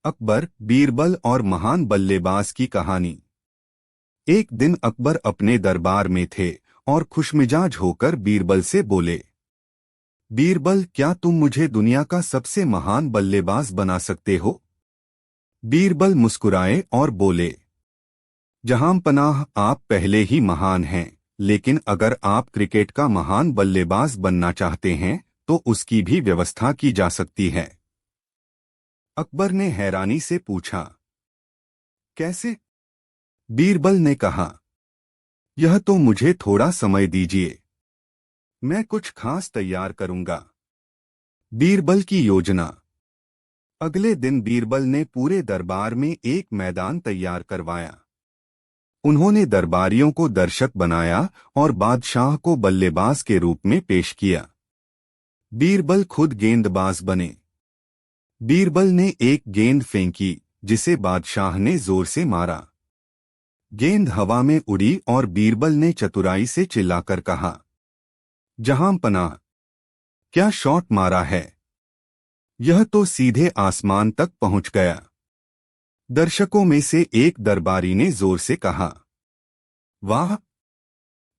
अकबर, बीरबल और महान बल्लेबाज की कहानी। एक दिन अकबर अपने दरबार में थे और खुशमिजाज होकर बीरबल से बोले, बीरबल, क्या तुम मुझे दुनिया का सबसे महान बल्लेबाज बना सकते हो? बीरबल मुस्कुराए और बोले, जहांपनाह, आप पहले ही महान हैं, लेकिन अगर आप क्रिकेट का महान बल्लेबाज बनना चाहते हैं तो उसकी भी व्यवस्था की जा सकती है। अकबर ने हैरानी से पूछा, कैसे? बीरबल ने कहा, यह तो मुझे थोड़ा समय दीजिए, मैं कुछ खास तैयार करूंगा। बीरबल की योजना। अगले दिन बीरबल ने पूरे दरबार में एक मैदान तैयार करवाया। उन्होंने दरबारियों को दर्शक बनाया और बादशाह को बल्लेबाज के रूप में पेश किया। बीरबल खुद गेंदबाज बने। बीरबल ने एक गेंद फेंकी जिसे बादशाह ने जोर से मारा। गेंद हवा में उड़ी और बीरबल ने चतुराई से चिल्लाकर कहा, जहांपनाह, क्या शॉट मारा है! यह तो सीधे आसमान तक पहुंच गया। दर्शकों में से एक दरबारी ने जोर से कहा, वाह!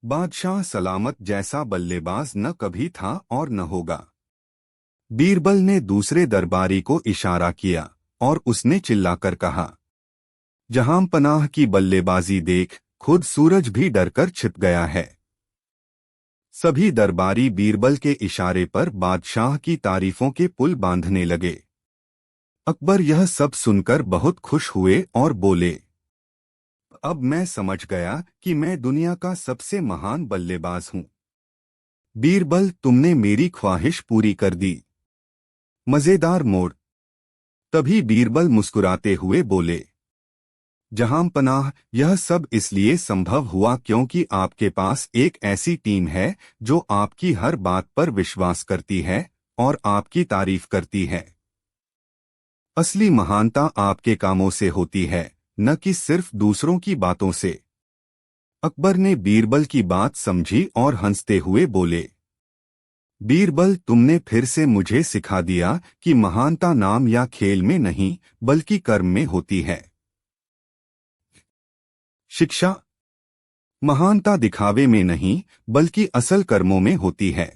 बादशाह सलामत जैसा बल्लेबाज न कभी था और न होगा। बीरबल ने दूसरे दरबारी को इशारा किया और उसने चिल्लाकर कहा, जहांपनाह की बल्लेबाजी देख, खुद सूरज भी डरकर छिप गया है। सभी दरबारी बीरबल के इशारे पर बादशाह की तारीफों के पुल बांधने लगे। अकबर यह सब सुनकर बहुत खुश हुए और बोले, अब मैं समझ गया कि मैं दुनिया का सबसे महान बल्लेबाज हूं। बीरबल, तुमने मेरी ख्वाहिश पूरी कर दी। मजेदार मोड़। तभी बीरबल मुस्कुराते हुए बोले, जहांपनाह, यह सब इसलिए संभव हुआ क्योंकि आपके पास एक ऐसी टीम है जो आपकी हर बात पर विश्वास करती है और आपकी तारीफ करती है। असली महानता आपके कामों से होती है, न कि सिर्फ दूसरों की बातों से। अकबर ने बीरबल की बात समझी और हंसते हुए बोले, बीरबल, तुमने फिर से मुझे सिखा दिया कि महानता नाम या खेल में नहीं बल्कि कर्म में होती है। शिक्षा। महानता दिखावे में नहीं बल्कि असल कर्मों में होती है।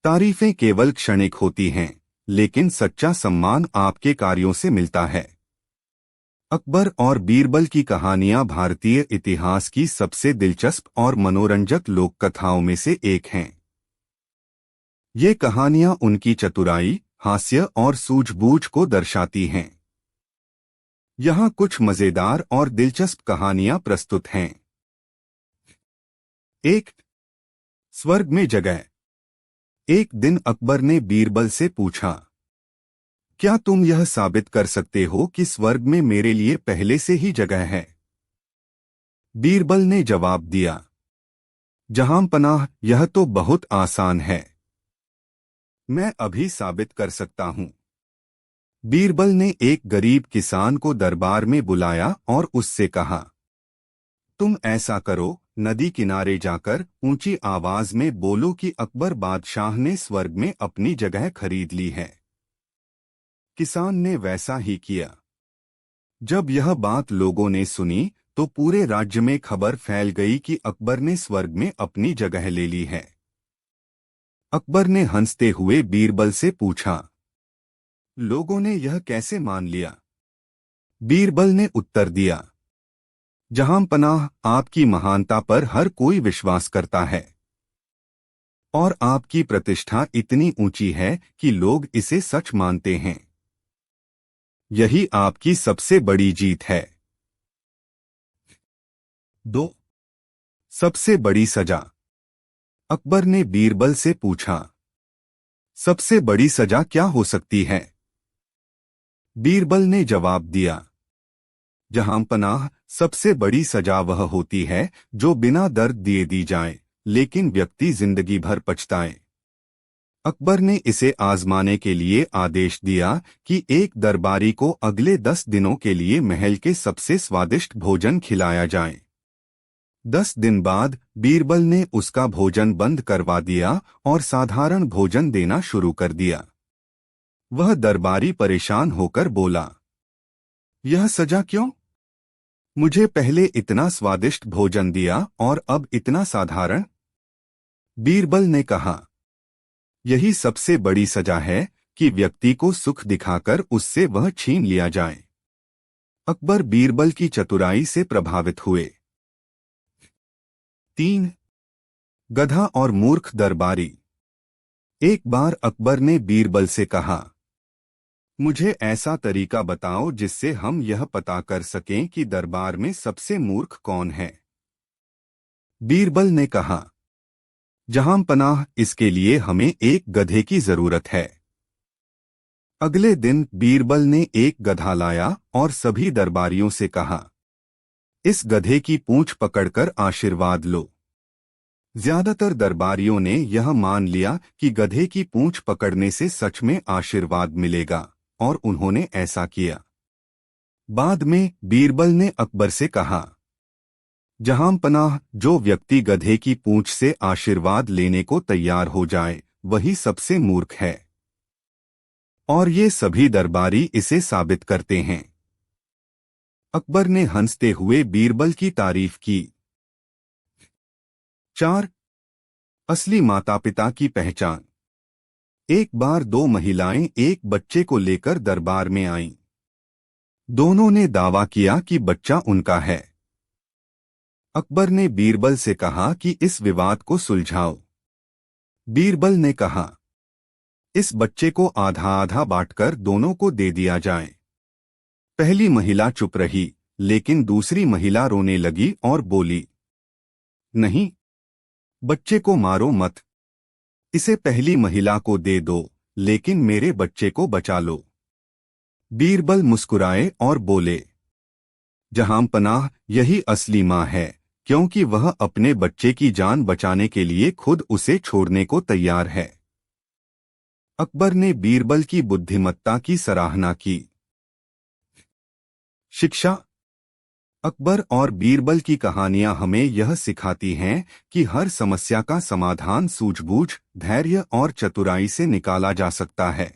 तारीफें केवल क्षणिक होती हैं, लेकिन सच्चा सम्मान आपके कार्यों से मिलता है। अकबर और बीरबल की कहानियां भारतीय इतिहास की सबसे दिलचस्प और मनोरंजक लोक कथाओं में से एक हैं। ये कहानियां उनकी चतुराई, हास्य और सूझबूझ को दर्शाती हैं। यहाँ कुछ मजेदार और दिलचस्प कहानियां प्रस्तुत हैं। 1. स्वर्ग में जगह। एक दिन अकबर ने बीरबल से पूछा, क्या तुम यह साबित कर सकते हो कि स्वर्ग में मेरे लिए पहले से ही जगह है? बीरबल ने जवाब दिया, जहांपनाह, यह तो बहुत आसान है। मैं अभी साबित कर सकता हूं। बीरबल ने एक गरीब किसान को दरबार में बुलाया और उससे कहा, तुम ऐसा करो, नदी किनारे जाकर ऊंची आवाज में बोलो कि अकबर बादशाह ने स्वर्ग में अपनी जगह खरीद ली है। किसान ने वैसा ही किया। जब यह बात लोगों ने सुनी तो पूरे राज्य में खबर फैल गई कि अकबर ने स्वर्ग में अपनी जगह ले ली है। अकबर ने हंसते हुए बीरबल से पूछा, लोगों ने यह कैसे मान लिया? बीरबल ने उत्तर दिया, जहांपनाह, आपकी महानता पर हर कोई विश्वास करता है और आपकी प्रतिष्ठा इतनी ऊंची है कि लोग इसे सच मानते हैं। यही आपकी सबसे बड़ी जीत है। 2. सबसे बड़ी सजा। अकबर ने बीरबल से पूछा, सबसे बड़ी सजा क्या हो सकती है? बीरबल ने जवाब दिया, जहांपनाह, सबसे बड़ी सजा वह होती है जो बिना दर्द दिए दी जाए, लेकिन व्यक्ति जिंदगी भर पछताए। अकबर ने इसे आजमाने के लिए आदेश दिया कि एक दरबारी को अगले 10 दिनों के लिए महल के सबसे स्वादिष्ट भोजन खिलाया जाए। 10 दिन बाद बीरबल ने उसका भोजन बंद करवा दिया और साधारण भोजन देना शुरू कर दिया। वह दरबारी परेशान होकर बोला, यह सजा क्यों? मुझे पहले इतना स्वादिष्ट भोजन दिया और अब इतना साधारण। बीरबल ने कहा, यही सबसे बड़ी सजा है कि व्यक्ति को सुख दिखाकर उससे वह छीन लिया जाए। अकबर बीरबल की चतुराई से प्रभावित हुए। 3. गधा और मूर्ख दरबारी। एक बार अकबर ने बीरबल से कहा, मुझे ऐसा तरीका बताओ जिससे हम यह पता कर सकें कि दरबार में सबसे मूर्ख कौन है। बीरबल ने कहा, जहां पनाह, इसके लिए हमें एक गधे की जरूरत है। अगले दिन बीरबल ने एक गधा लाया और सभी दरबारियों से कहा, इस गधे की पूंछ पकड़कर आशीर्वाद लो। ज्यादातर दरबारियों ने यह मान लिया कि गधे की पूंछ पकड़ने से सच में आशीर्वाद मिलेगा, और उन्होंने ऐसा किया। बाद में बीरबल ने अकबर से कहा, जहां पनाह, जो व्यक्ति गधे की पूंछ से आशीर्वाद लेने को तैयार हो जाए वही सबसे मूर्ख है। और ये सभी दरबारी इसे साबित करते हैं। अकबर ने हंसते हुए बीरबल की तारीफ की। 4. असली माता पिता की पहचान। एक बार दो महिलाएं एक बच्चे को लेकर दरबार में आईं। दोनों ने दावा किया कि बच्चा उनका है। अकबर ने बीरबल से कहा कि इस विवाद को सुलझाओ। बीरबल ने कहा, इस बच्चे को आधा आधा बांटकर दोनों को दे दिया जाए। पहली महिला चुप रही, लेकिन दूसरी महिला रोने लगी और बोली, नहीं, बच्चे को मारो मत। इसे पहली महिला को दे दो, लेकिन मेरे बच्चे को बचा लो। बीरबल मुस्कुराए और बोले, जहां पनाह, यही असली मां है, क्योंकि वह अपने बच्चे की जान बचाने के लिए खुद उसे छोड़ने को तैयार है। अकबर ने बीरबल की बुद्धिमत्ता की सराहना की। शिक्षा। अकबर और बीरबल की कहानियां हमें यह सिखाती हैं कि हर समस्या का समाधान सूझबूझ, धैर्य और चतुराई से निकाला जा सकता है।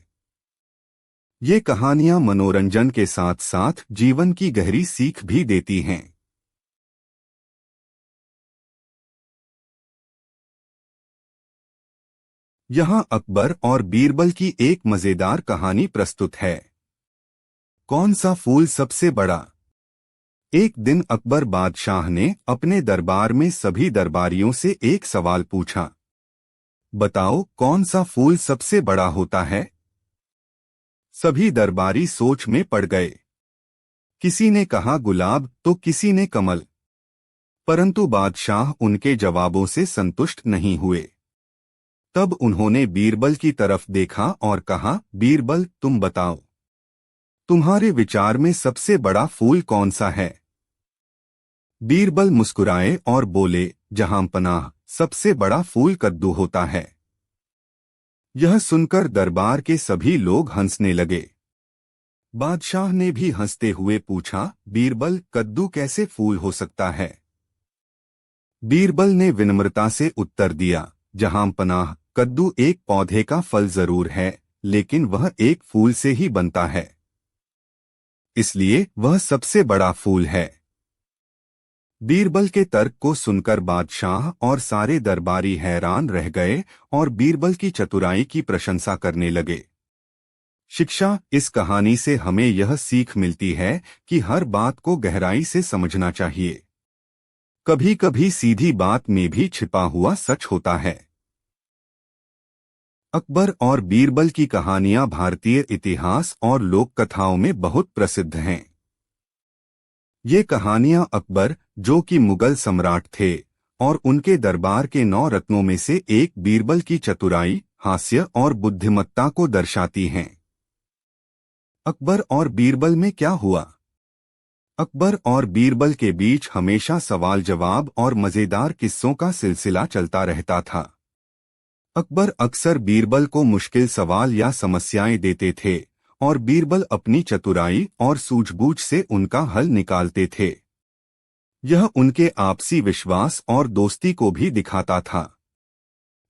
ये कहानियां मनोरंजन के साथ साथ जीवन की गहरी सीख भी देती हैं। यहाँ अकबर और बीरबल की एक मजेदार कहानी प्रस्तुत है। कौन सा फूल सबसे बड़ा? एक दिन अकबर बादशाह ने अपने दरबार में सभी दरबारियों से एक सवाल पूछा, बताओ कौन सा फूल सबसे बड़ा होता है? सभी दरबारी सोच में पड़ गए। किसी ने कहा गुलाब तो किसी ने कमल, परंतु बादशाह उनके जवाबों से संतुष्ट नहीं हुए। तब उन्होंने बीरबल की तरफ देखा और कहा, बीरबल तुम बताओ, तुम्हारे विचार में सबसे बड़ा फूल कौन सा है? बीरबल मुस्कुराए और बोले, जहां पनाह, सबसे बड़ा फूल कद्दू होता है। यह सुनकर दरबार के सभी लोग हंसने लगे। बादशाह ने भी हंसते हुए पूछा, बीरबल कद्दू कैसे फूल हो सकता है? बीरबल ने विनम्रता से उत्तर दिया, जहां पनाह, कद्दू एक पौधे का फल जरूर है, लेकिन वह एक फूल से ही बनता है, इसलिए वह सबसे बड़ा फूल है। बीरबल के तर्क को सुनकर बादशाह और सारे दरबारी हैरान रह गए और बीरबल की चतुराई की प्रशंसा करने लगे। शिक्षा। इस कहानी से हमें यह सीख मिलती है कि हर बात को गहराई से समझना चाहिए। कभी कभी सीधी बात में भी छिपा हुआ सच होता है। अकबर और बीरबल की कहानियां भारतीय इतिहास और लोक कथाओं में बहुत प्रसिद्ध हैं। ये कहानियां अकबर, जो कि मुगल सम्राट थे, और उनके दरबार के 9 रत्नों में से एक बीरबल की चतुराई, हास्य और बुद्धिमत्ता को दर्शाती हैं। अकबर और बीरबल में क्या हुआ? अकबर और बीरबल के बीच हमेशा सवाल जवाब और मजेदार किस्सों का सिलसिला चलता रहता था। अकबर अक्सर बीरबल को मुश्किल सवाल या समस्याएं देते थे और बीरबल अपनी चतुराई और सूझबूझ से उनका हल निकालते थे। यह उनके आपसी विश्वास और दोस्ती को भी दिखाता था।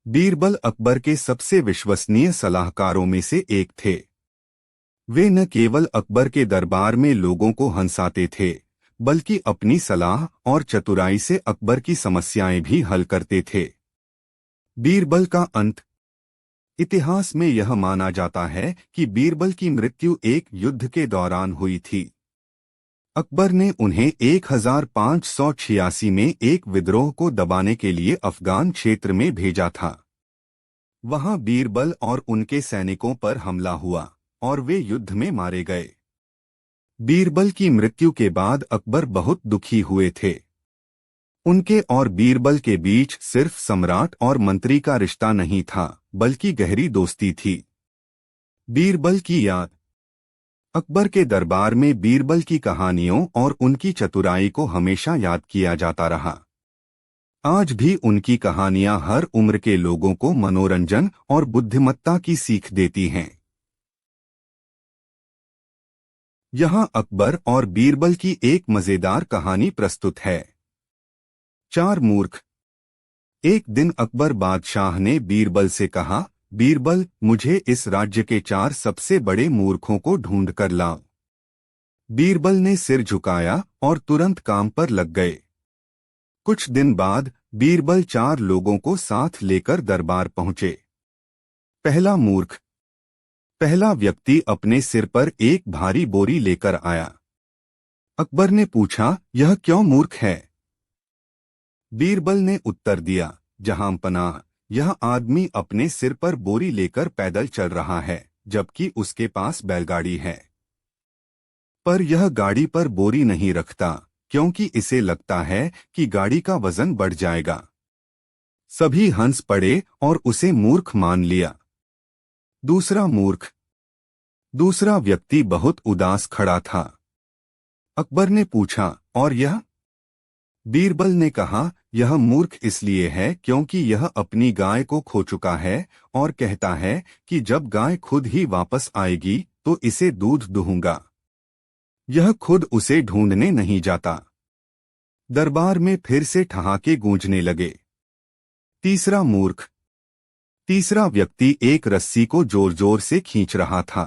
बीरबल अकबर के सबसे विश्वसनीय सलाहकारों में से एक थे। वे न केवल अकबर के दरबार में लोगों को हंसाते थे, बल्कि अपनी सलाह और चतुराई से अकबर की समस्याएं भी हल करते थे। बीरबल का अंत। इतिहास में यह माना जाता है कि बीरबल की मृत्यु एक युद्ध के दौरान हुई थी। अकबर ने उन्हें 1586 में एक विद्रोह को दबाने के लिए अफगान क्षेत्र में भेजा था। वहां बीरबल और उनके सैनिकों पर हमला हुआ और वे युद्ध में मारे गए। बीरबल की मृत्यु के बाद अकबर बहुत दुखी हुए थे। उनके और बीरबल के बीच सिर्फ सम्राट और मंत्री का रिश्ता नहीं था, बल्कि गहरी दोस्ती थी। बीरबल की याद। अकबर के दरबार में बीरबल की कहानियों और उनकी चतुराई को हमेशा याद किया जाता रहा। आज भी उनकी कहानियां हर उम्र के लोगों को मनोरंजन और बुद्धिमत्ता की सीख देती हैं। यहाँ अकबर और बीरबल की एक मजेदार कहानी प्रस्तुत है। 4 मूर्ख। एक दिन अकबर बादशाह ने बीरबल से कहा, बीरबल, मुझे इस राज्य के 4 सबसे बड़े मूर्खों को ढूंढ कर लाओ। बीरबल ने सिर झुकाया और तुरंत काम पर लग गए। कुछ दिन बाद बीरबल 4 लोगों को साथ लेकर दरबार पहुंचे। पहला मूर्ख। पहला व्यक्ति अपने सिर पर एक भारी बोरी लेकर आया। अकबर ने पूछा, यह क्यों मूर्ख है? बीरबल ने उत्तर दिया, जहांपनाह, यह आदमी अपने सिर पर बोरी लेकर पैदल चल रहा है, जबकि उसके पास बैलगाड़ी है। पर यह गाड़ी पर बोरी नहीं रखता, क्योंकि इसे लगता है कि गाड़ी का वजन बढ़ जाएगा। सभी हंस पड़े और उसे मूर्ख मान लिया। दूसरा मूर्ख। दूसरा व्यक्ति बहुत उदास खड़ा था। अकबर ने पूछा, और यह? बीरबल ने कहा, यह मूर्ख इसलिए है क्योंकि यह अपनी गाय को खो चुका है और कहता है कि जब गाय खुद ही वापस आएगी तो इसे दूध दूंगा। यह खुद उसे ढूंढने नहीं जाता। दरबार में फिर से ठहाके गूंजने लगे। तीसरा मूर्ख। तीसरा व्यक्ति एक रस्सी को जोर जोर से खींच रहा था।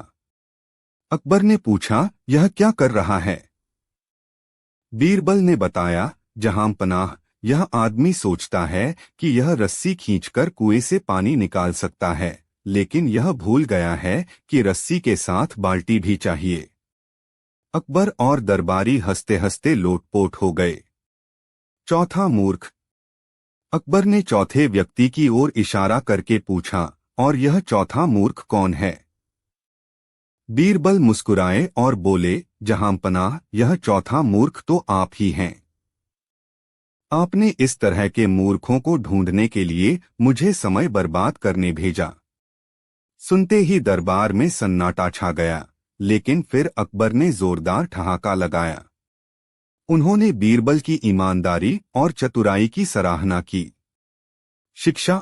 अकबर ने पूछा, यह क्या कर रहा है? बीरबल ने बताया, जहांपनाह, यह आदमी सोचता है कि यह रस्सी खींचकर कुएं से पानी निकाल सकता है, लेकिन यह भूल गया है कि रस्सी के साथ बाल्टी भी चाहिए। अकबर और दरबारी हंसते हंसते लोटपोट हो गए। चौथा मूर्ख। अकबर ने चौथे व्यक्ति की ओर इशारा करके पूछा, और यह चौथा मूर्ख कौन है? बीरबल मुस्कुराए और बोले, जहांपनाह, यह चौथा मूर्ख तो आप ही हैं। आपने इस तरह के मूर्खों को ढूंढने के लिए मुझे समय बर्बाद करने भेजा। सुनते ही दरबार में सन्नाटा छा गया, लेकिन फिर अकबर ने जोरदार ठहाका लगाया। उन्होंने बीरबल की ईमानदारी और चतुराई की सराहना की। शिक्षा।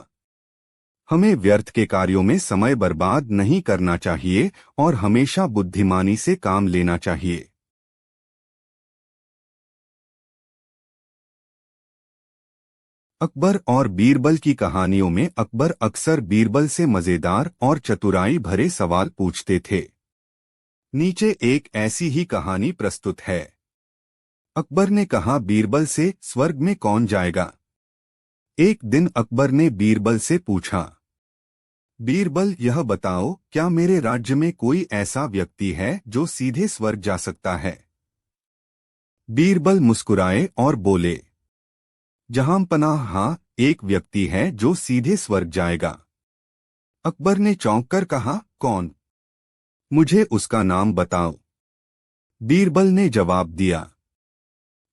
हमें व्यर्थ के कार्यों में समय बर्बाद नहीं करना चाहिए और हमेशा बुद्धिमानी से काम लेना चाहिए। अकबर और बीरबल की कहानियों में अकबर अक्सर बीरबल से मजेदार और चतुराई भरे सवाल पूछते थे। नीचे एक ऐसी ही कहानी प्रस्तुत है। अकबर ने कहा बीरबल से, स्वर्ग में कौन जाएगा? एक दिन अकबर ने बीरबल से पूछा, बीरबल, यह बताओ, क्या मेरे राज्य में कोई ऐसा व्यक्ति है जो सीधे स्वर्ग जा सकता है? बीरबल मुस्कुराए और बोले, जहांपनाह, हाँ, एक व्यक्ति है जो सीधे स्वर्ग जाएगा। अकबर ने चौंक कर कहा, कौन? मुझे उसका नाम बताओ। बीरबल ने जवाब दिया,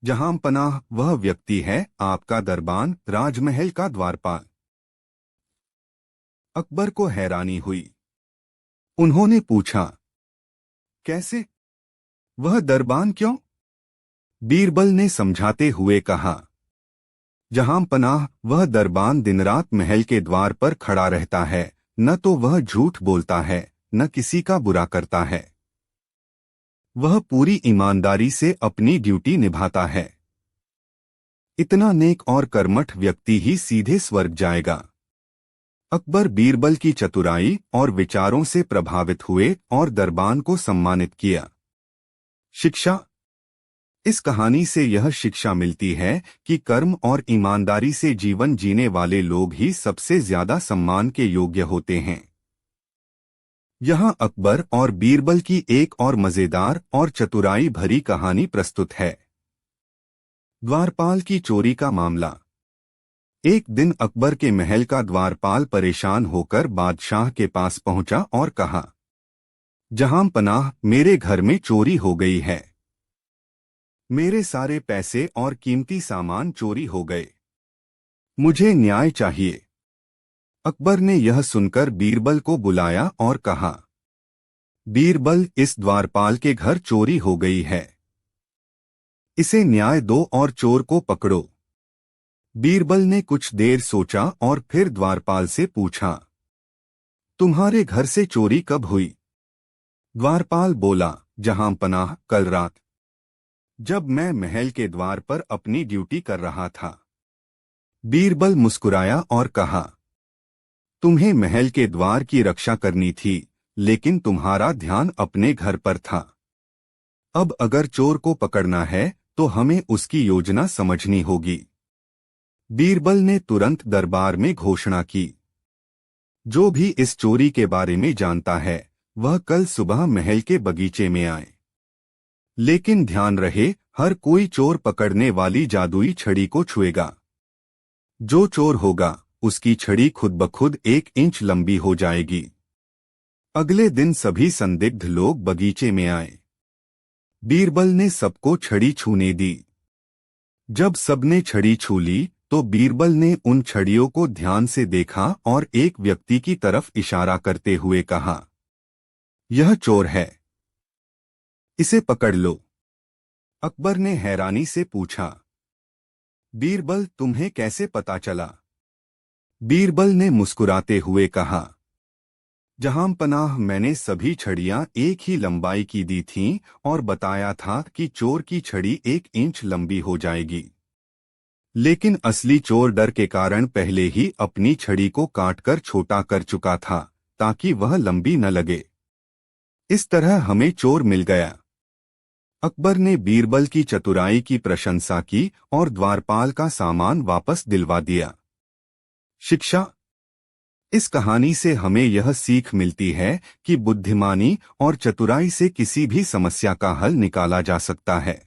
जहांपनाह, वह व्यक्ति है आपका दरबान, राजमहल का द्वारपाल। अकबर को हैरानी हुई। उन्होंने पूछा, कैसे? वह दरबान क्यों? बीरबल ने समझाते हुए कहा, जहांपनाह, वह दरबान दिन रात महल के द्वार पर खड़ा रहता है, न तो वह झूठ बोलता है, न किसी का बुरा करता है। वह पूरी ईमानदारी से अपनी ड्यूटी निभाता है। इतना नेक और कर्मठ व्यक्ति ही सीधे स्वर्ग जाएगा। अकबर बीरबल की चतुराई और विचारों से प्रभावित हुए और दरबान को सम्मानित किया। शिक्षा। इस कहानी से यह शिक्षा मिलती है कि कर्म और ईमानदारी से जीवन जीने वाले लोग ही सबसे ज्यादा सम्मान के योग्य होते हैं। यहाँ अकबर और बीरबल की एक और मजेदार और चतुराई भरी कहानी प्रस्तुत है। द्वारपाल की चोरी का मामला। एक दिन अकबर के महल का द्वारपाल परेशान होकर बादशाह के पास पहुंचा और कहा, जहां पनाह, मेरे घर में चोरी हो गई है। मेरे सारे पैसे और कीमती सामान चोरी हो गए। मुझे न्याय चाहिए। अकबर ने यह सुनकर बीरबल को बुलाया और कहा, बीरबल, इस द्वारपाल के घर चोरी हो गई है। इसे न्याय दो और चोर को पकड़ो। बीरबल ने कुछ देर सोचा और फिर द्वारपाल से पूछा, तुम्हारे घर से चोरी कब हुई? द्वारपाल बोला, जहां पनाह, कल रात, जब मैं महल के द्वार पर अपनी ड्यूटी कर रहा था। बीरबल मुस्कुराया और कहा, तुम्हें महल के द्वार की रक्षा करनी थी, लेकिन तुम्हारा ध्यान अपने घर पर था। अब अगर चोर को पकड़ना है तो हमें उसकी योजना समझनी होगी। बीरबल ने तुरंत दरबार में घोषणा की, जो भी इस चोरी के बारे में जानता है वह कल सुबह महल के बगीचे में आए। लेकिन ध्यान रहे, हर कोई चोर पकड़ने वाली जादुई छड़ी को छुएगा। जो चोर होगा उसकी छड़ी खुद ब खुद 1 इंच लंबी हो जाएगी। अगले दिन सभी संदिग्ध लोग बगीचे में आए। बीरबल ने सबको छड़ी छूने दी। जब सबने छड़ी छू ली तो बीरबल ने उन छड़ियों को ध्यान से देखा और एक व्यक्ति की तरफ इशारा करते हुए कहा, यह चोर है, इसे पकड़ लो। अकबर ने हैरानी से पूछा, बीरबल, तुम्हें कैसे पता चला? बीरबल ने मुस्कुराते हुए कहा, जहां पनाह, मैंने सभी छड़ियां एक ही लंबाई की दी थीं और बताया था कि चोर की छड़ी 1 इंच लंबी हो जाएगी। लेकिन असली चोर डर के कारण पहले ही अपनी छड़ी को काटकर छोटा कर चुका था ताकि वह लंबी न लगे। इस तरह हमें चोर मिल गया। अकबर ने बीरबल की चतुराई की प्रशंसा की और द्वारपाल का सामान वापस दिलवा दिया। शिक्षा। इस कहानी से हमें यह सीख मिलती है कि बुद्धिमानी और चतुराई से किसी भी समस्या का हल निकाला जा सकता है।